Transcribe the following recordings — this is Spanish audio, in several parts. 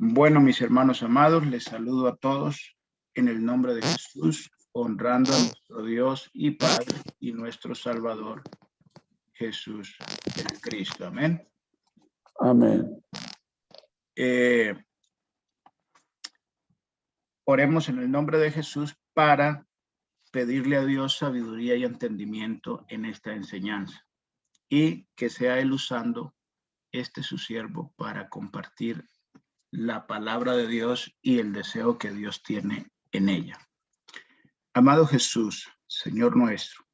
Bueno, mis hermanos amados, les saludo a todos en el nombre de Jesús, honrando a nuestro Dios y Padre y nuestro Salvador, Jesús el Cristo. Amén. Amén. Oremos en el nombre de Jesús para pedirle a Dios sabiduría y entendimiento en esta enseñanza y que sea Él usando su siervo para compartir la palabra de Dios y el deseo que Dios tiene en ella. Amado Jesús, Señor nuestro,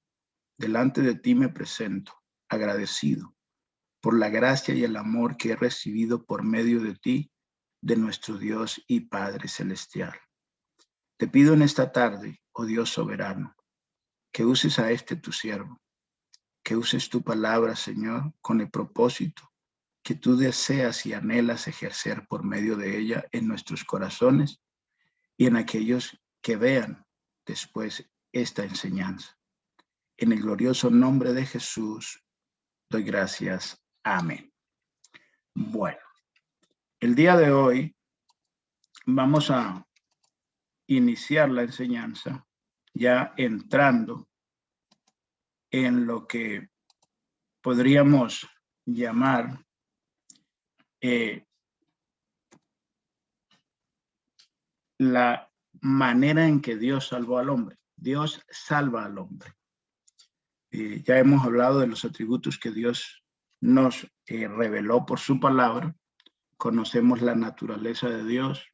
delante de ti me presento, agradecido por la gracia y el amor que he recibido por medio de ti, de nuestro Dios y Padre Celestial. Te pido en esta tarde, oh Dios soberano, que uses a tu siervo, que uses tu palabra, Señor, con el propósito que tú deseas y anhelas ejercer por medio de ella en nuestros corazones y en aquellos que vean después esta enseñanza. En el glorioso nombre de Jesús, doy gracias. Amén. Bueno, el día de hoy vamos a iniciar la enseñanza ya entrando en lo que podríamos llamar la manera en que Dios salvó al hombre. Dios salva al hombre. Ya hemos hablado de los atributos que Dios nos reveló por su palabra. Conocemos la naturaleza de Dios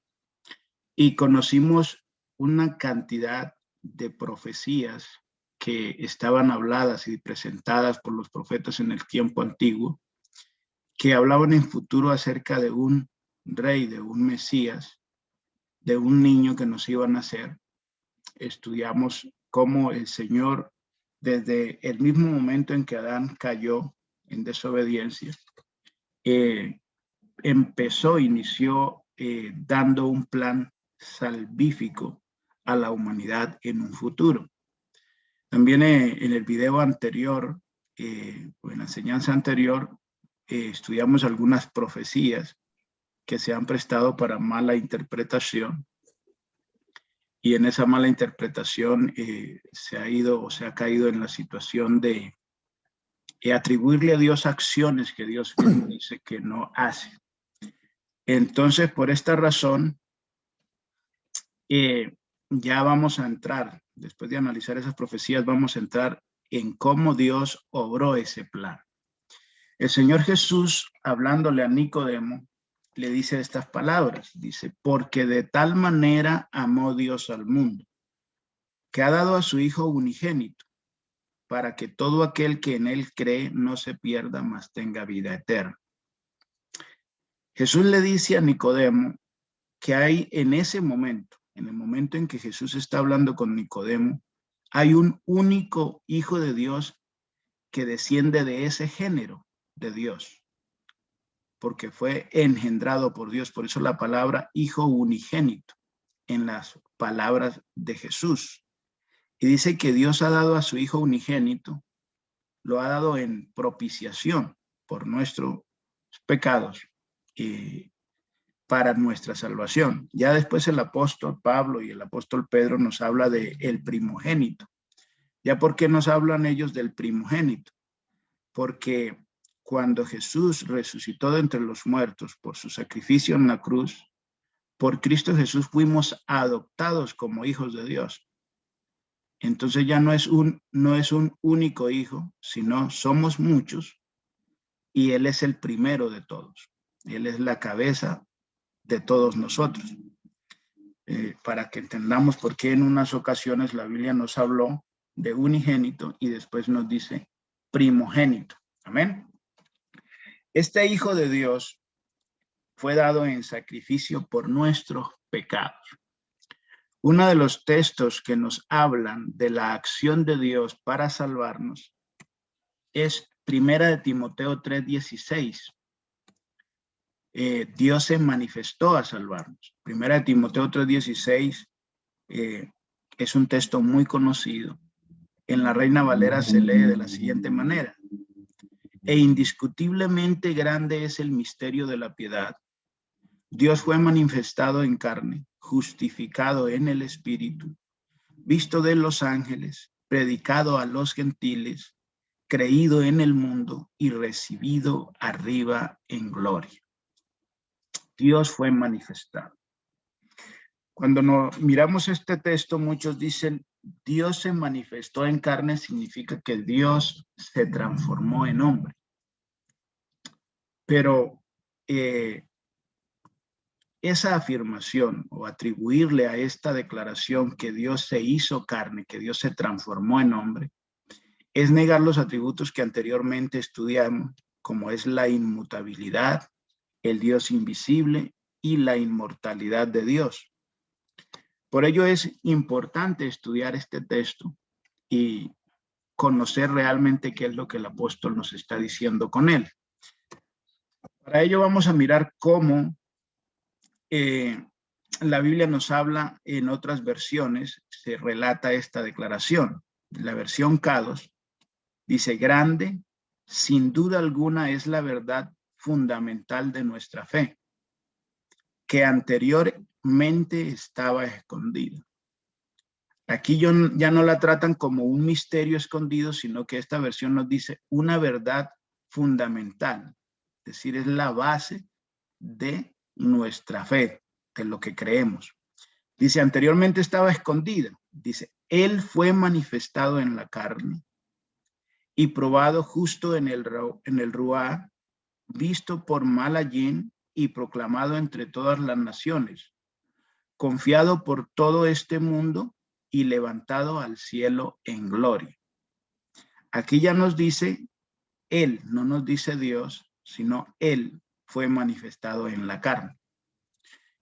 y conocimos una cantidad de profecías que estaban habladas y presentadas por los profetas en el tiempo antiguo, que hablaban en futuro acerca de un rey, de un Mesías, de un niño que nos iba a nacer. Estudiamos cómo el Señor, desde el mismo momento en que Adán cayó en desobediencia, inició dando un plan salvífico a la humanidad en un futuro. También en el video anterior, o en la enseñanza anterior, estudiamos algunas profecías que se han prestado para mala interpretación. Y en esa mala interpretación se ha caído en la situación de atribuirle a Dios acciones que Dios dice que no hace. Entonces, por esta razón, ya vamos a entrar, después de analizar esas profecías, vamos a entrar en cómo Dios obró ese plan. El Señor Jesús, hablándole a Nicodemo, le dice estas palabras, dice, porque de tal manera amó Dios al mundo, que ha dado a su Hijo unigénito, para que todo aquel que en él cree no se pierda, mas tenga vida eterna. Jesús le dice a Nicodemo que hay en ese momento, en el momento en que Jesús está hablando con Nicodemo, hay un único Hijo de Dios que desciende de ese género de Dios, porque fue engendrado por Dios. Por eso la palabra Hijo unigénito en las palabras de Jesús. Y dice que Dios ha dado a su Hijo unigénito, lo ha dado en propiciación por nuestros pecados y para nuestra salvación. Ya después el apóstol Pablo y el apóstol Pedro nos habla de el primogénito. ¿Ya por qué nos hablan ellos del primogénito? Porque cuando Jesús resucitó de entre los muertos por su sacrificio en la cruz, por Cristo Jesús fuimos adoptados como hijos de Dios. Entonces ya no es un único hijo, sino somos muchos y Él es el primero de todos. Él es la cabeza de todos nosotros. Para que entendamos por qué en unas ocasiones la Biblia nos habló de unigénito y después nos dice primogénito. Amén. Este Hijo de Dios fue dado en sacrificio por nuestros pecados. Uno de los textos que nos hablan de la acción de Dios para salvarnos es 1 Timoteo 3:16. Dios se manifestó a salvarnos. 1 Timoteo 3:16 es un texto muy conocido. En la Reina Valera se lee de la siguiente manera: e indiscutiblemente grande es el misterio de la piedad. Dios fue manifestado en carne, justificado en el Espíritu, visto de los ángeles, predicado a los gentiles, creído en el mundo y recibido arriba en gloria. Dios fue manifestado. Cuando miramos este texto, muchos dicen, Dios se manifestó en carne, significa que Dios se transformó en hombre. Pero esa afirmación o atribuirle a esta declaración que Dios se hizo carne, que Dios se transformó en hombre, es negar los atributos que anteriormente estudiamos, como es la inmutabilidad, el Dios invisible y la inmortalidad de Dios. Por ello es importante estudiar este texto y conocer realmente qué es lo que el apóstol nos está diciendo con él. Para ello vamos a mirar cómo la Biblia nos habla en otras versiones, se relata esta declaración. La versión K2 dice, grande, sin duda alguna es la verdad fundamental de nuestra fe, que anteriormente estaba escondida. Aquí ya no la tratan como un misterio escondido, sino que esta versión nos dice una verdad fundamental, es decir, es la base de nuestra fe, de lo que creemos. Dice, anteriormente estaba escondida. Dice, Él fue manifestado en la carne y probado justo en el Ruá, visto por Malayín y proclamado entre todas las naciones, confiado por todo este mundo y levantado al cielo en gloria. Aquí ya nos dice Él, no nos dice Dios, sino Él fue manifestado en la carne.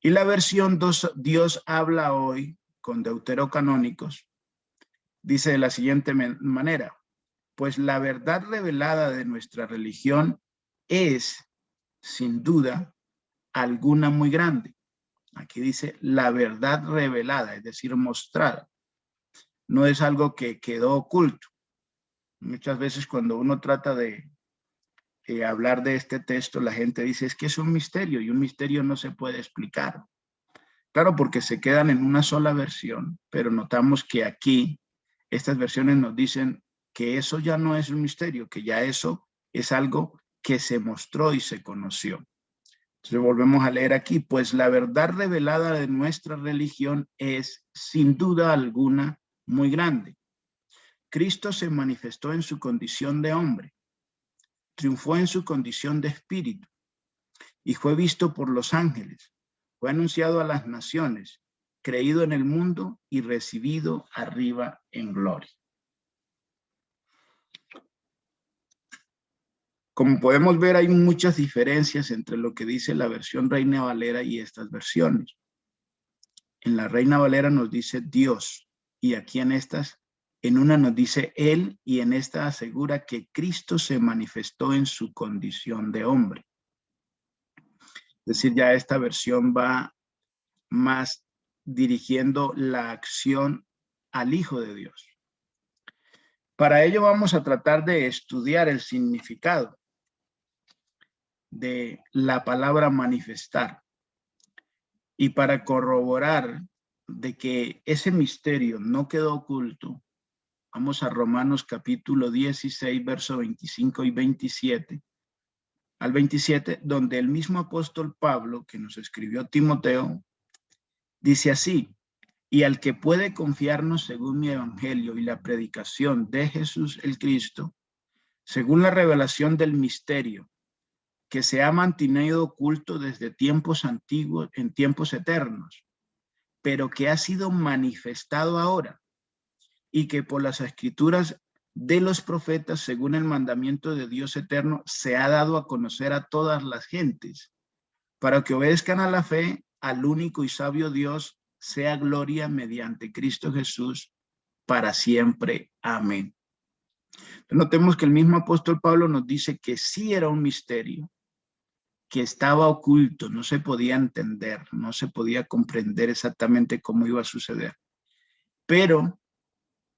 Y la versión Dios habla hoy con deuterocanónicos dice de la siguiente manera, pues la verdad revelada de nuestra religión es, sin duda, alguna muy grande. Aquí dice la verdad revelada, es decir, mostrada. No es algo que quedó oculto. Muchas veces cuando uno trata de hablar de este texto, la gente dice, es que es un misterio y un misterio no se puede explicar. Claro, porque se quedan en una sola versión, pero notamos que aquí estas versiones nos dicen que eso ya no es un misterio, que ya eso es algo que se mostró y se conoció. Entonces volvemos a leer aquí, pues la verdad revelada de nuestra religión es sin duda alguna muy grande. Cristo se manifestó en su condición de hombre, triunfó en su condición de espíritu y fue visto por los ángeles. Fue anunciado a las naciones, creído en el mundo y recibido arriba en gloria. Como podemos ver, hay muchas diferencias entre lo que dice la versión Reina Valera y estas versiones. En la Reina Valera nos dice Dios, y aquí en una nos dice Él, y en esta asegura que Cristo se manifestó en su condición de hombre. Es decir, ya esta versión va más dirigiendo la acción al Hijo de Dios. Para ello vamos a tratar de estudiar el significado de la palabra manifestar. Y para corroborar de que ese misterio no quedó oculto, vamos a Romanos capítulo 16, verso 25 y 27 al 27, donde el mismo apóstol Pablo, que nos escribió Timoteo, dice así, y al que puede confiarnos según mi evangelio y la predicación de Jesús el Cristo, según la revelación del misterio, que se ha mantenido oculto desde tiempos antiguos, en tiempos eternos, pero que ha sido manifestado ahora, y que por las escrituras de los profetas, según el mandamiento de Dios eterno, se ha dado a conocer a todas las gentes, para que obedezcan a la fe, al único y sabio Dios, sea gloria mediante Cristo Jesús, para siempre. Amén. Notemos que el mismo apóstol Pablo nos dice que sí era un misterio, que estaba oculto, no se podía entender, no se podía comprender exactamente cómo iba a suceder, pero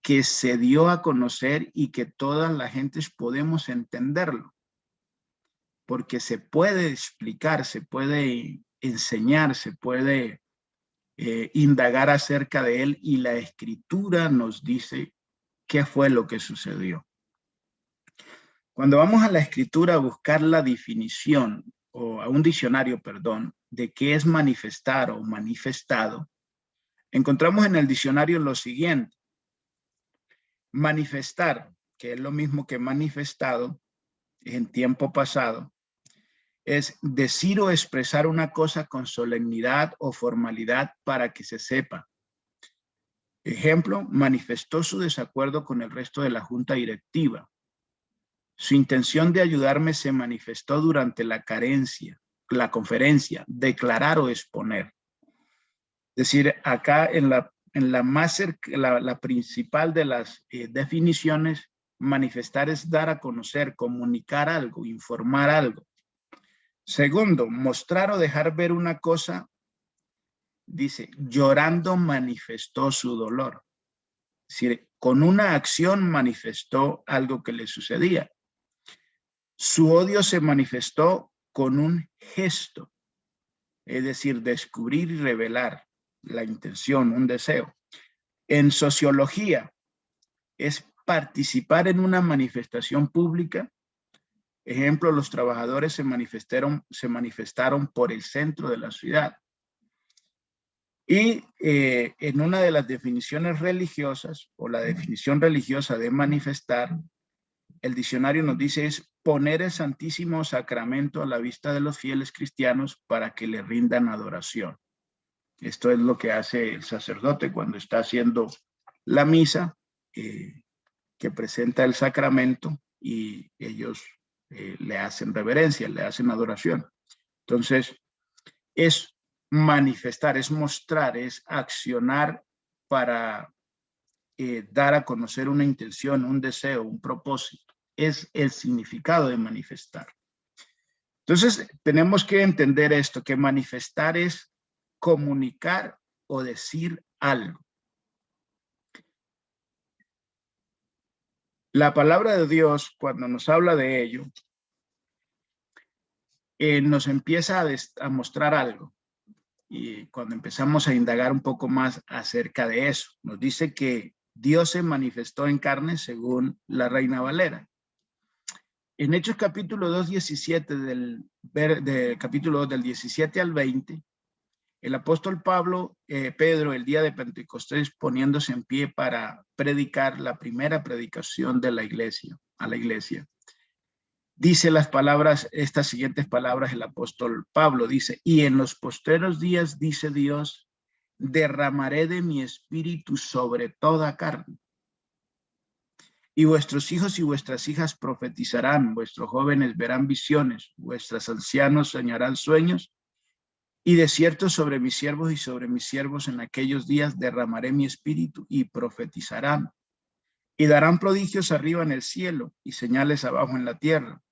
que se dio a conocer y que todas las gentes podemos entenderlo, porque se puede explicar, se puede enseñar, se puede indagar acerca de él, y la Escritura nos dice qué fue lo que sucedió. Cuando vamos a la Escritura a buscar la definición, o a un diccionario, perdón, de qué es manifestar o manifestado, encontramos en el diccionario lo siguiente: manifestar, que es lo mismo que manifestado en tiempo pasado, es decir o expresar una cosa con solemnidad o formalidad para que se sepa. Ejemplo, manifestó su desacuerdo con el resto de la junta directiva. Su intención de ayudarme se manifestó durante la conferencia, declarar o exponer. Es decir, acá en la principal de las definiciones, manifestar es dar a conocer, comunicar algo, informar algo. Segundo, mostrar o dejar ver una cosa. Dice, llorando manifestó su dolor. Es decir, con una acción manifestó algo que le sucedía. Su odio se manifestó con un gesto, es decir, descubrir y revelar la intención, un deseo. En sociología, es participar en una manifestación pública. Ejemplo, los trabajadores se manifestaron por el centro de la ciudad. Y en una de las definiciones religiosas, o la definición religiosa de manifestar, el diccionario nos dice es poner el Santísimo Sacramento a la vista de los fieles cristianos para que le rindan adoración. Esto es lo que hace el sacerdote cuando está haciendo la misa, que presenta el sacramento, y ellos le hacen reverencia, le hacen adoración. Entonces, es manifestar, es mostrar, es accionar para dar a conocer una intención, un deseo, un propósito. Es el significado de manifestar. Entonces, tenemos que entender esto, que manifestar es comunicar o decir algo. La palabra de Dios, cuando nos habla de ello, nos empieza a mostrar algo. Y cuando empezamos a indagar un poco más acerca de eso, nos dice que Dios se manifestó en carne según la Reina Valera. En Hechos capítulo 2, 17, capítulo 2 del 17 al 20, el apóstol Pedro, el día de Pentecostés, poniéndose en pie para predicar la primera predicación de la iglesia, a la iglesia, dice estas siguientes palabras el apóstol Pablo, dice, y en los postreros días, dice Dios, derramaré de mi espíritu sobre toda carne. Y vuestros hijos y vuestras hijas profetizarán, vuestros jóvenes verán visiones, vuestros ancianos soñarán sueños, y de cierto sobre mis siervos y sobre mis siervos en aquellos días derramaré mi espíritu y profetizarán. Y darán prodigios arriba en el cielo y señales abajo en la tierra.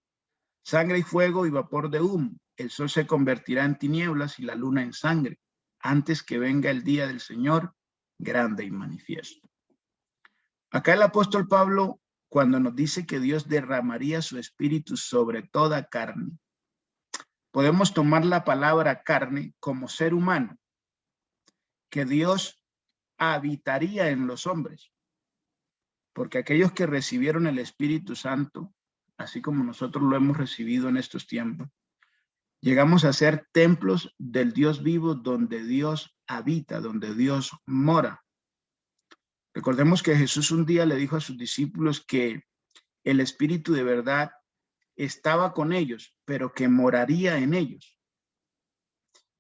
Sangre y fuego y vapor de humo. El sol se convertirá en tinieblas y la luna en sangre, antes que venga el día del Señor grande y manifiesto. Acá el apóstol Pablo, cuando nos dice que Dios derramaría su espíritu sobre toda carne, podemos tomar la palabra carne como ser humano, que Dios habitaría en los hombres, porque aquellos que recibieron el Espíritu Santo, así como nosotros lo hemos recibido en estos tiempos, llegamos a ser templos del Dios vivo, donde Dios habita, donde Dios mora. Recordemos que Jesús un día le dijo a sus discípulos que el Espíritu de verdad estaba con ellos, pero que moraría en ellos.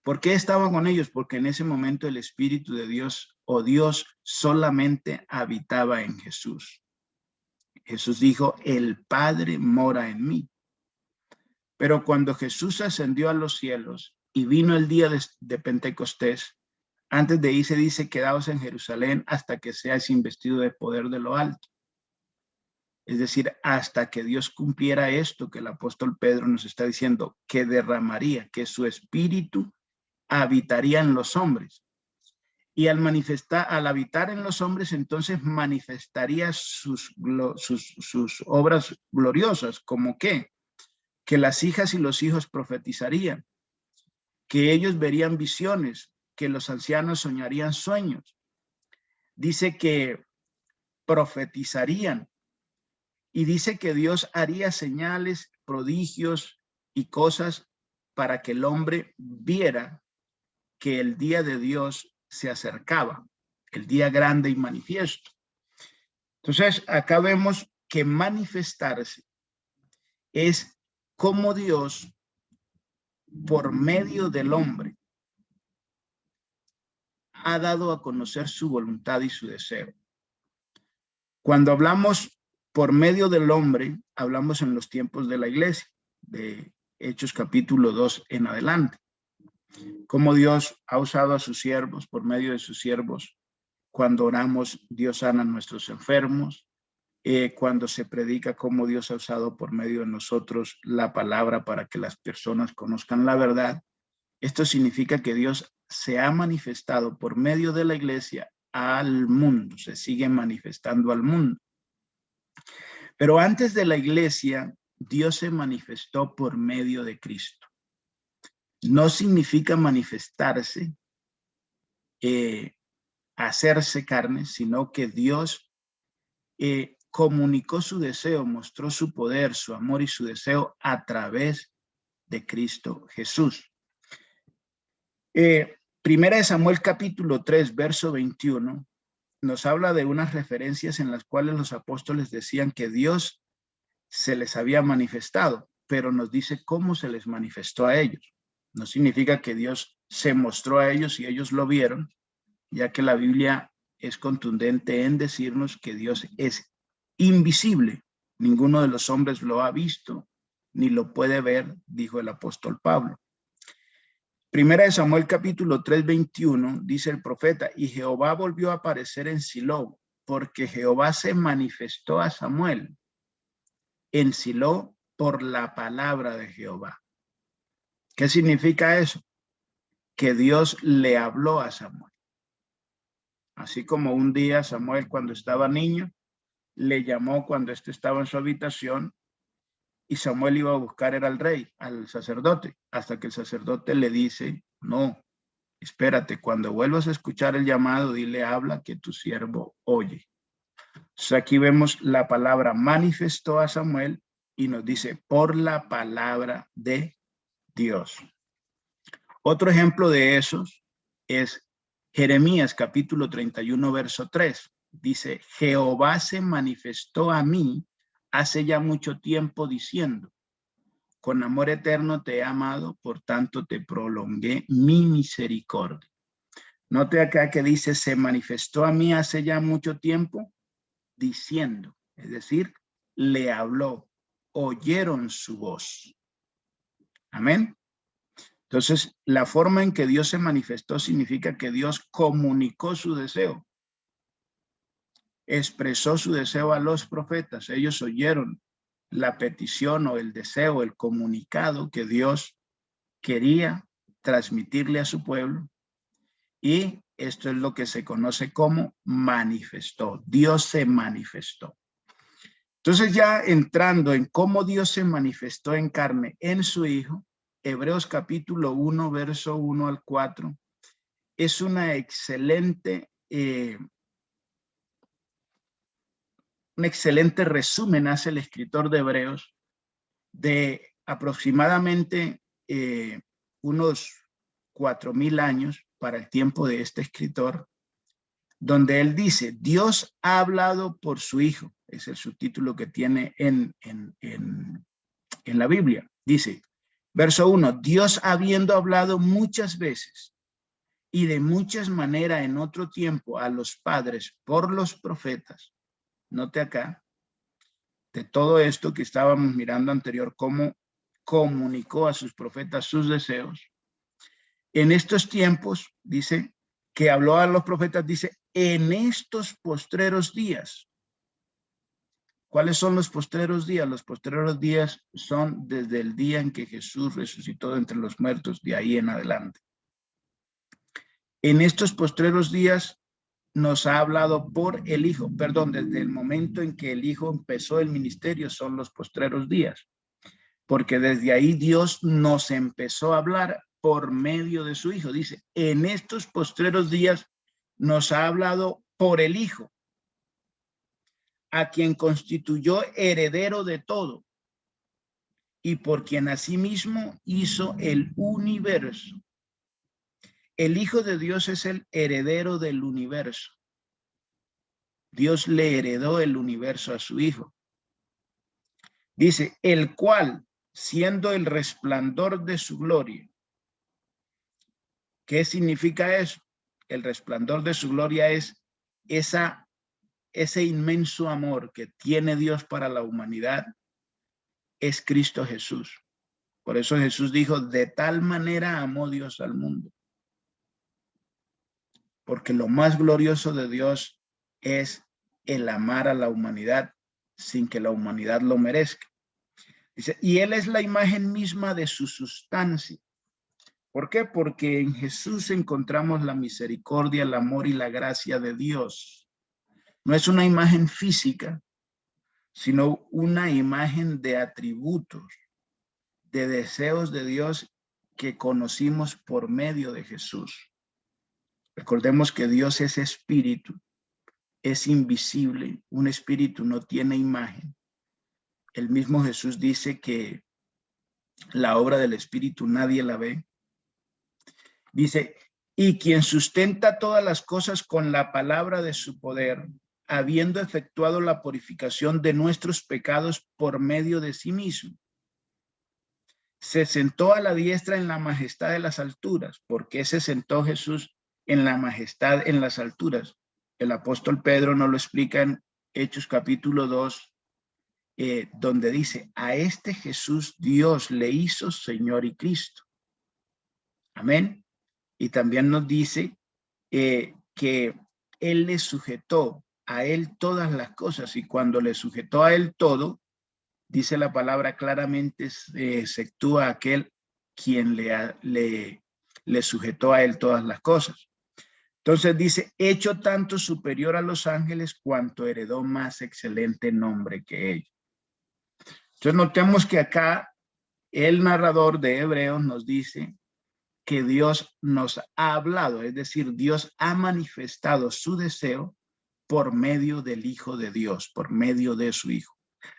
¿Por qué estaba con ellos? Porque en ese momento el Espíritu de Dios, o Dios, solamente habitaba en Jesús. Jesús dijo, el Padre mora en mí. Pero cuando Jesús ascendió a los cielos y vino el día de Pentecostés, antes de irse dice, quedaos en Jerusalén hasta que seáis investido de poder de lo alto. Es decir, hasta que Dios cumpliera esto que el apóstol Pedro nos está diciendo, que derramaría, que su espíritu habitaría en los hombres. Y al habitar en los hombres, entonces manifestaría sus obras gloriosas, como que las hijas y los hijos profetizarían, que ellos verían visiones, que los ancianos soñarían sueños. Dice que profetizarían y dice que Dios haría señales, prodigios y cosas para que el hombre viera que el día de Dios se acercaba, el día grande y manifiesto. Entonces, acá vemos que manifestarse es como Dios, por medio del hombre, ha dado a conocer su voluntad y su deseo. Cuando hablamos por medio del hombre, hablamos en los tiempos de la iglesia, de Hechos capítulo 2 en adelante. Cómo Dios ha usado a sus siervos, por medio de sus siervos. Cuando oramos, Dios sana a nuestros enfermos. Cuando se predica, cómo Dios ha usado por medio de nosotros la palabra para que las personas conozcan la verdad. Esto significa que Dios se ha manifestado por medio de la iglesia al mundo, se sigue manifestando al mundo. Pero antes de la iglesia, Dios se manifestó por medio de Cristo. No significa manifestarse, hacerse carne, sino que Dios comunicó su deseo, mostró su poder, su amor y su deseo a través de Cristo Jesús. Primera de Samuel capítulo 3, verso 21, nos habla de unas referencias en las cuales los apóstoles decían que Dios se les había manifestado, pero nos dice cómo se les manifestó a ellos. No significa que Dios se mostró a ellos y ellos lo vieron, ya que la Biblia es contundente en decirnos que Dios es invisible. Ninguno de los hombres lo ha visto ni lo puede ver, dijo el apóstol Pablo. Primera de Samuel capítulo 3, 21, dice el profeta, y Jehová volvió a aparecer en Silo, porque Jehová se manifestó a Samuel en Silo por la palabra de Jehová. ¿Qué significa eso? Que Dios le habló a Samuel. Así como un día Samuel, cuando estaba niño, le llamó cuando éste estaba en su habitación y Samuel iba a buscar al rey, al sacerdote, hasta que el sacerdote le dice, no, espérate, cuando vuelvas a escuchar el llamado, dile, habla que tu siervo oye. Entonces aquí vemos la palabra manifestó a Samuel y nos dice por la palabra de Dios. Otro ejemplo de esos es Jeremías capítulo 31, verso 3. Dice, Jehová se manifestó a mí hace ya mucho tiempo diciendo, con amor eterno te he amado, por tanto te prolongué mi misericordia. Note acá que dice, se manifestó a mí hace ya mucho tiempo diciendo, es decir, le habló, oyeron su voz. Amén. Entonces, la forma en que Dios se manifestó significa que Dios comunicó su deseo. Expresó su deseo a los profetas. Ellos oyeron la petición o el deseo, el comunicado que Dios quería transmitirle a su pueblo. Y esto es lo que se conoce como manifestó. Dios se manifestó. Entonces, ya entrando en cómo Dios se manifestó en carne en su Hijo, Hebreos capítulo 1, verso 1 al 4, es una excelente, un excelente resumen hace el escritor de Hebreos de aproximadamente unos 4,000 años para el tiempo de este escritor, donde él dice, Dios ha hablado por su Hijo, es el subtítulo que tiene en la Biblia. Dice, verso 1, Dios habiendo hablado muchas veces y de muchas maneras en otro tiempo a los padres por los profetas. Note acá, de todo esto que estábamos mirando anterior, cómo comunicó a sus profetas sus deseos. En estos tiempos, dice, que habló a los profetas, dice, en estos postreros días. ¿Cuáles son los postreros días? Los postreros días son desde el día en que Jesús resucitó de entre los muertos, de ahí en adelante. En estos postreros días nos ha hablado por el Hijo, perdón, desde el momento en que el Hijo empezó el ministerio son los postreros días, porque desde ahí Dios nos empezó a hablar por medio de su Hijo. Dice, en estos postreros días nos ha hablado por el Hijo, a quien constituyó heredero de todo y por quien asimismo hizo el universo. El Hijo de Dios es el heredero del universo. Dios le heredó el universo a su Hijo. Dice, el cual, siendo el resplandor de su gloria. ¿Qué significa eso? El resplandor de su gloria es ese inmenso amor que tiene Dios para la humanidad, es Cristo Jesús. Por eso Jesús dijo, de tal manera amó Dios al mundo. Porque lo más glorioso de Dios es el amar a la humanidad sin que la humanidad lo merezca. Dice, y Él es la imagen misma de su sustancia. ¿Por qué? Porque en Jesús encontramos la misericordia, el amor y la gracia de Dios. No es una imagen física, sino una imagen de atributos, de deseos de Dios que conocimos por medio de Jesús. Recordemos que Dios es espíritu, es invisible, un espíritu no tiene imagen. El mismo Jesús dice que la obra del espíritu nadie la ve. Dice, y quien sustenta todas las cosas con la palabra de su poder, habiendo efectuado la purificación de nuestros pecados por medio de sí mismo. Se sentó a la diestra en la majestad de las alturas. ¿Por qué se sentó Jesús en la majestad en las alturas? El apóstol Pedro nos lo explica en Hechos capítulo 2, donde dice, a este Jesús Dios le hizo Señor y Cristo. Amén. Y también nos dice que Él le sujetó a Él todas las cosas, y cuando le sujetó a Él todo, dice la palabra claramente, exceptúa aquel quien le sujetó a Él todas las cosas. Entonces dice, hecho tanto superior a los ángeles cuanto heredó más excelente nombre que ellos. Entonces notemos que acá el narrador de Hebreos nos dice que Dios nos ha hablado, es decir, Dios ha manifestado su deseo por medio del Hijo de Dios, por medio de su Hijo.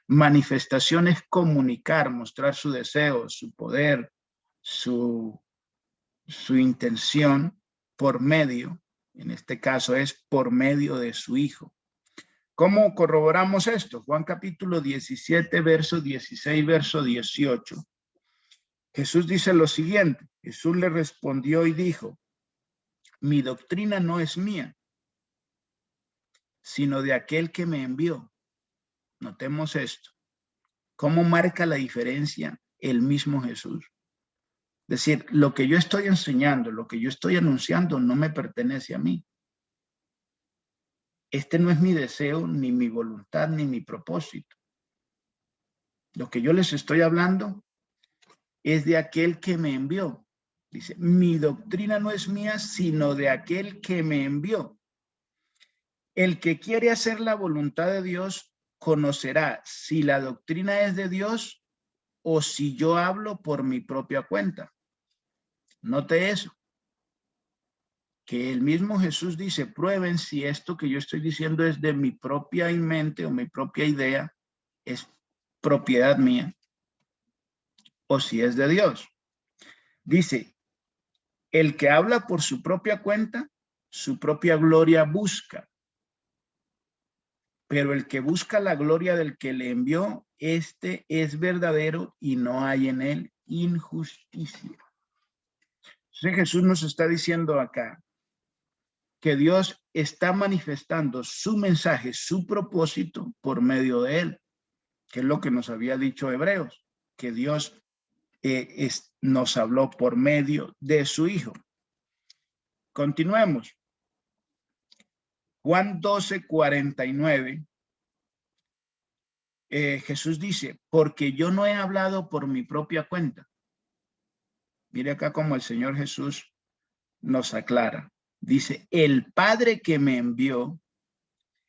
Manifestación es comunicar, mostrar su deseo, su poder, su intención por medio, en este caso es por medio de su Hijo. ¿Cómo corroboramos esto? Juan capítulo 17, verso 16, verso 18. Jesús dice lo siguiente, Jesús le respondió y dijo, mi doctrina no es mía, sino de aquel que me envió. Notemos esto. ¿Cómo marca la diferencia el mismo Jesús? Es decir, lo que yo estoy enseñando, lo que yo estoy anunciando no me pertenece a mí. Este no es mi deseo, ni mi voluntad, ni mi propósito. Lo que yo les estoy hablando es de aquel que me envió. Dice, mi doctrina no es mía, sino de aquel que me envió. El que quiere hacer la voluntad de Dios conocerá si la doctrina es de Dios o si yo hablo por mi propia cuenta. Note eso, que el mismo Jesús dice, prueben si esto que yo estoy diciendo es de mi propia mente o mi propia idea, es propiedad mía, o si es de Dios. Dice, el que habla por su propia cuenta, su propia gloria busca. Pero el que busca la gloria del que le envió, este es verdadero y no hay en él injusticia. Entonces Jesús nos está diciendo acá que Dios está manifestando su mensaje, su propósito por medio de él, que es lo que nos había dicho Hebreos, que Dios nos habló por medio de su Hijo. Continuemos. Juan 12:49. Jesús dice, porque yo no he hablado por mi propia cuenta. Mire acá como el Señor Jesús nos aclara. Dice, el Padre que me envió,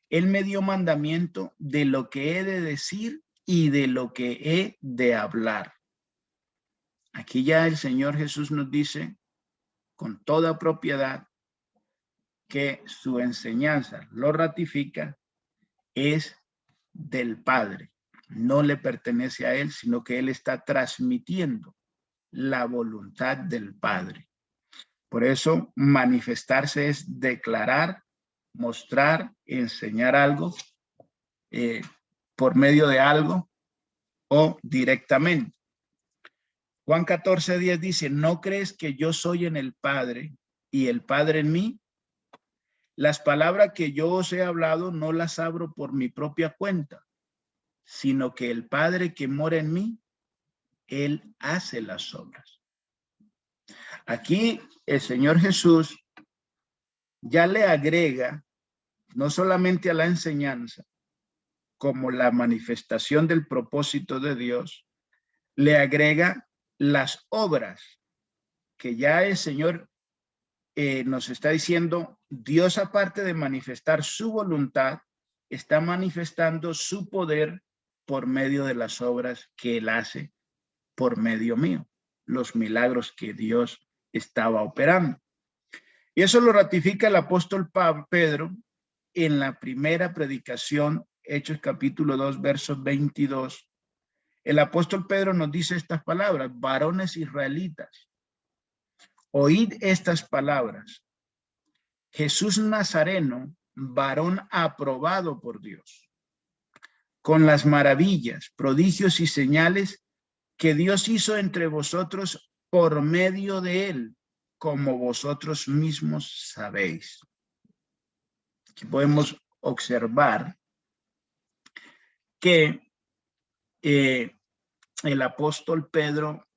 Él me dio mandamiento de lo que he de decir y de lo que he de hablar. Aquí ya el Señor Jesús nos dice con toda propiedad que su enseñanza lo ratifica, es del Padre. No le pertenece a él, sino que él está transmitiendo la voluntad del Padre. Por eso manifestarse es declarar, mostrar, enseñar algo por medio de algo o directamente. Juan 14:10 dice, ¿no crees que yo soy en el Padre y el Padre en mí? Las palabras que yo os he hablado no las abro por mi propia cuenta, sino que el Padre que mora en mí, él hace las obras. Aquí el Señor Jesús ya le agrega no solamente a la enseñanza como la manifestación del propósito de Dios, le agrega las obras que ya el Señor nos está diciendo. Dios, aparte de manifestar su voluntad, está manifestando su poder por medio de las obras que él hace por medio mío, los milagros que Dios estaba operando. Y eso lo ratifica el apóstol Pedro en la primera predicación, Hechos capítulo 2, versos 22. El apóstol Pedro nos dice estas palabras: varones israelitas, oíd estas palabras. Jesús Nazareno, varón aprobado por Dios, con las maravillas, prodigios y señales que Dios hizo entre vosotros por medio de él, como vosotros mismos sabéis. Aquí podemos observar que el apóstol Pedro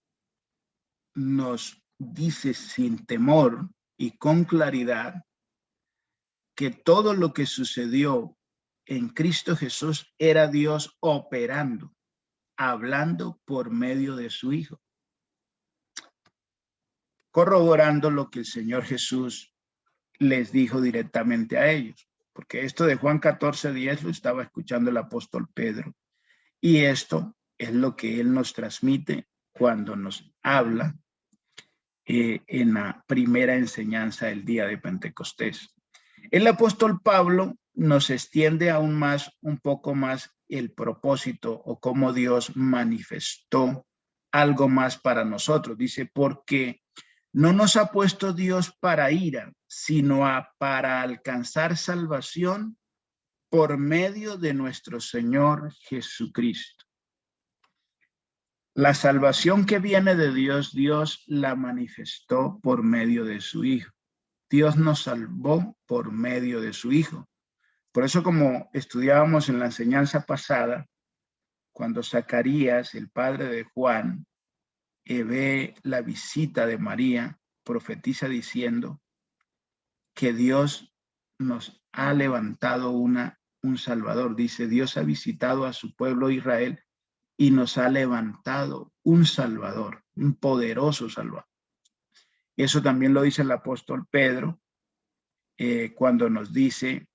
nos dice sin temor y con claridad que todo lo que sucedió en Cristo Jesús era Dios operando, hablando por medio de su Hijo, corroborando lo que el Señor Jesús les dijo directamente a ellos, porque esto de Juan 14:10 lo estaba escuchando el apóstol Pedro, y esto es lo que él nos transmite cuando nos habla en la primera enseñanza del día de Pentecostés. El apóstol Pablo nos extiende aún más, un poco más, el propósito o cómo Dios manifestó algo más para nosotros. Dice, porque no nos ha puesto Dios para ira, sino para alcanzar salvación por medio de nuestro Señor Jesucristo. La salvación que viene de Dios, Dios la manifestó por medio de su Hijo. Dios nos salvó por medio de su Hijo. Por eso, como estudiábamos en la enseñanza pasada, cuando Zacarías, el padre de Juan, ve la visita de María, profetiza diciendo que Dios nos ha levantado un Salvador. Dice, Dios ha visitado a su pueblo Israel y nos ha levantado un Salvador, un poderoso Salvador. Y eso también lo dice el apóstol Pedro cuando nos dice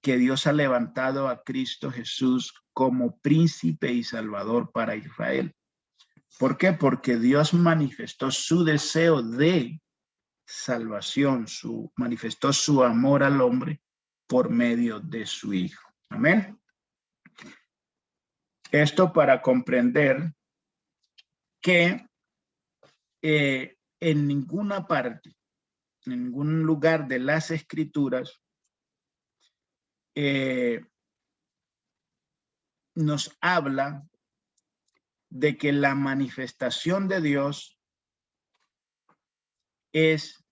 que Dios ha levantado a Cristo Jesús como príncipe y salvador para Israel. ¿Por qué? Porque Dios manifestó su deseo de salvación, manifestó su amor al hombre por medio de su Hijo. Amén. Esto para comprender que en ninguna parte, en ningún lugar de las Escrituras, nos habla de que la manifestación de Dios es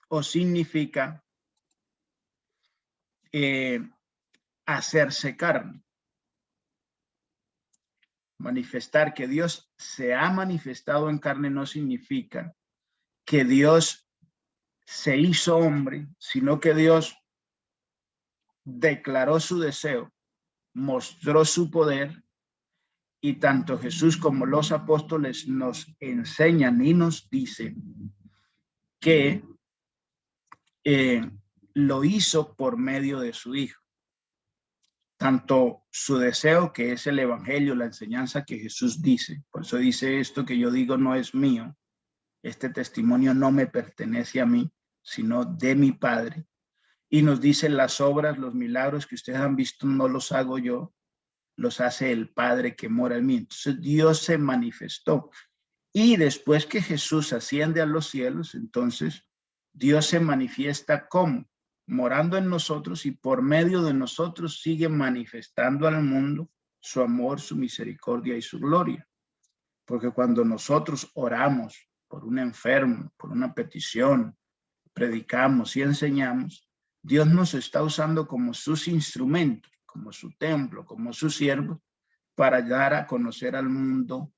o significa hacerse carne. Manifestar que Dios se ha manifestado en carne no significa que Dios se hizo hombre, sino que Dios declaró su deseo, mostró su poder, y tanto Jesús como los apóstoles nos enseñan y nos dicen que lo hizo por medio de su Hijo. tanto su deseo, que es el evangelio, la enseñanza que Jesús dice. Por eso dice esto que yo digo no es mío. Este testimonio no me pertenece a mí, sino de mi Padre. Y nos dice las obras, los milagros que ustedes han visto, no los hago yo, los hace el Padre que mora en mí. Entonces Dios se manifestó. Y después que Jesús asciende a los cielos, entonces Dios se manifiesta como morando en nosotros y por medio de nosotros sigue manifestando al mundo su amor, su misericordia y su gloria. Porque cuando nosotros oramos por un enfermo, por una petición, predicamos y enseñamos, Dios nos está usando como sus instrumentos, como su templo, como sus siervos, para dar a conocer al mundo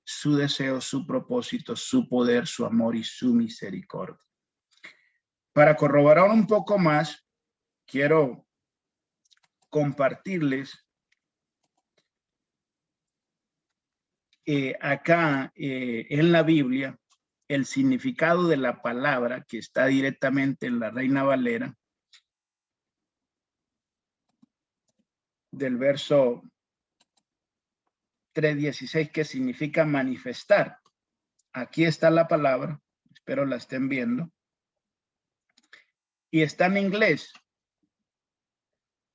su deseo, su propósito, su poder, su amor y su misericordia. Para corroborar un poco más, quiero compartirles acá en la Biblia el significado de la palabra que está directamente en la Reina Valera, del verso 3:16, que significa manifestar. Aquí está la palabra, espero la estén viendo, y está en inglés.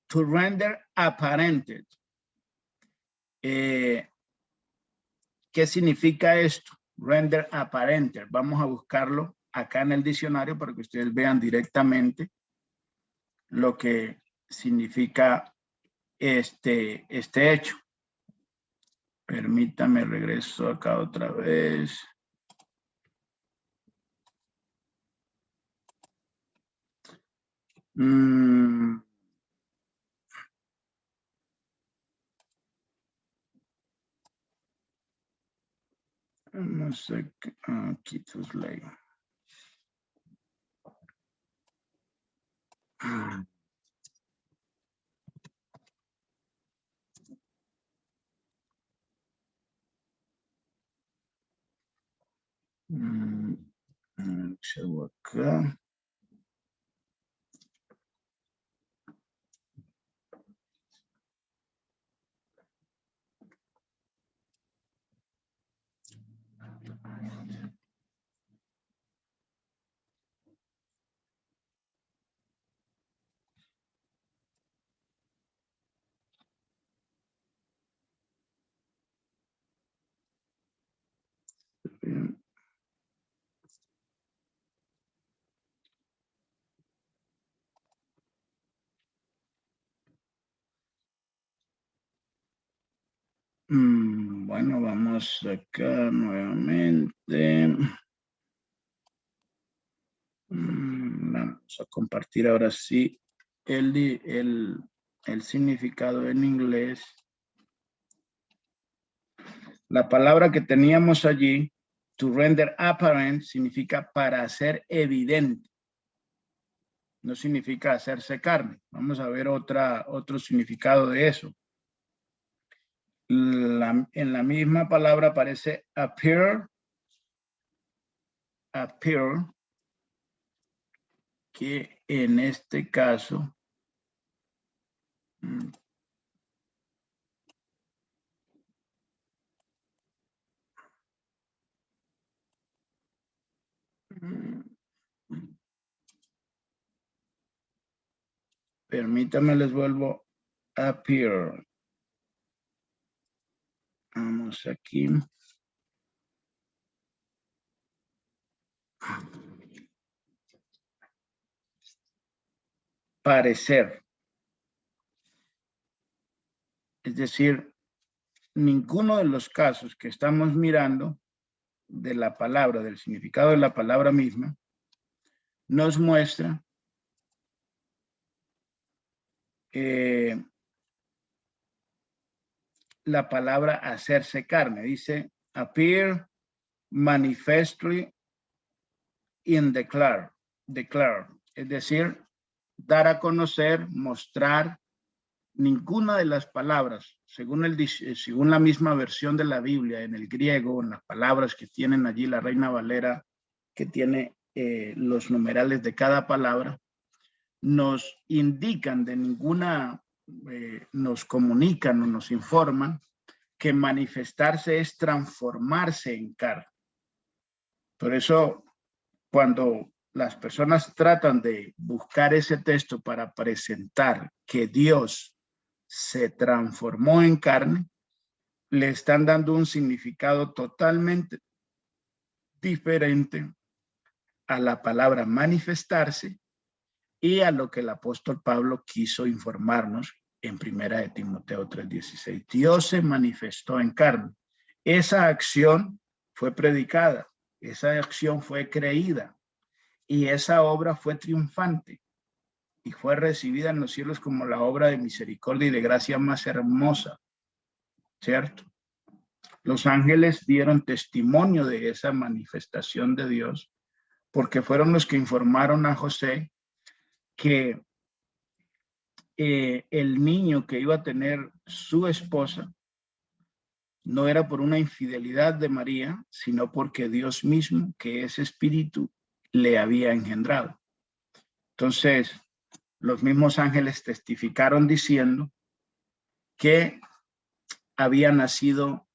To render apparent. ¿Qué significa esto? Render apparent. Vamos a buscarlo acá en el diccionario para que ustedes vean directamente lo que significa este hecho. Permítame, regreso acá otra vez. No sé, aquí translate. Acá. Bueno, vamos acá nuevamente. Vamos a compartir ahora sí el significado en inglés. La palabra que teníamos allí, to render apparent, significa para hacer evidente. No significa hacerse carne. Vamos a ver otro significado de eso. En la misma palabra aparece appear, que en este caso permítame, les vuelvo a appear. Vamos aquí. Parecer. Es decir, ninguno de los casos que estamos mirando de la palabra, del significado de la palabra misma, nos muestra la palabra hacerse carne. Dice, appear manifestly in declare. Es decir, dar a conocer, mostrar. Ninguna de las palabras, según la misma versión de la Biblia, en el griego, en las palabras que tienen allí la Reina Valera, que tiene los numerales de cada palabra, nos indican de ninguna nos comunican o nos informan que manifestarse es transformarse en carne. Por eso, cuando las personas tratan de buscar ese texto para presentar que Dios se transformó en carne, le están dando un significado totalmente diferente a la palabra manifestarse y a lo que el apóstol Pablo quiso informarnos en 1 Timoteo 3:16. Dios se manifestó en carne. Esa acción fue predicada, esa acción fue creída y esa obra fue triunfante y fue recibida en los cielos como la obra de misericordia y de gracia más hermosa, ¿cierto? Los ángeles dieron testimonio de esa manifestación de Dios porque fueron los que informaron a José que el niño que iba a tener su esposa no era por una infidelidad de María, sino porque Dios mismo, que es espíritu, le había engendrado. Entonces, los mismos ángeles testificaron diciendo que había nacido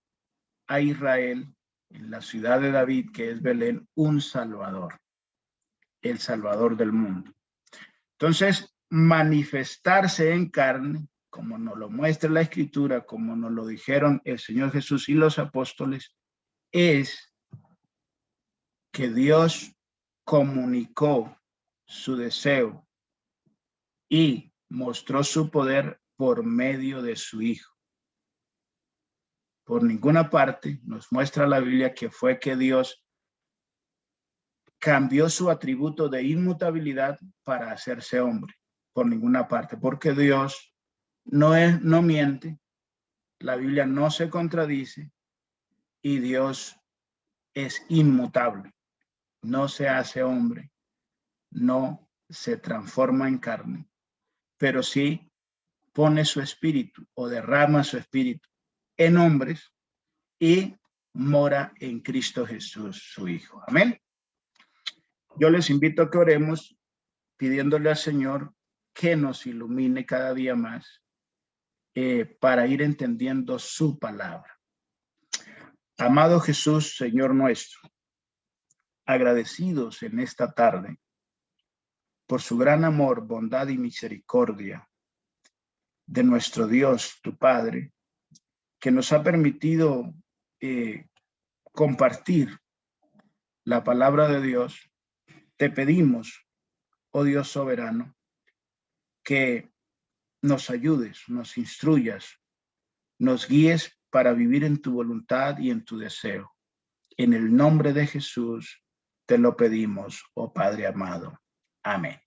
a Israel, en la ciudad de David, que es Belén, un Salvador, el Salvador del mundo. Entonces, manifestarse en carne, como nos lo muestra la Escritura, como nos lo dijeron el Señor Jesús y los apóstoles, es que Dios comunicó su deseo y mostró su poder por medio de su Hijo. Por ninguna parte nos muestra la Biblia que fue que Dios cambió su atributo de inmutabilidad para hacerse hombre. Por ninguna parte, porque Dios no miente, la Biblia no se contradice y Dios es inmutable. No se hace hombre, no se transforma en carne, pero sí pone su espíritu o derrama su espíritu en hombres y mora en Cristo Jesús, su Hijo. Amén. Yo les invito a que oremos pidiéndole al Señor que nos ilumine cada día más para ir entendiendo su palabra. Amado Jesús, Señor nuestro, agradecidos en esta tarde por su gran amor, bondad y misericordia de nuestro Dios, tu Padre, que nos ha permitido compartir la palabra de Dios. Te pedimos, oh Dios soberano, que nos ayudes, nos instruyas, nos guíes para vivir en tu voluntad y en tu deseo. En el nombre de Jesús te lo pedimos, oh Padre amado. Amén.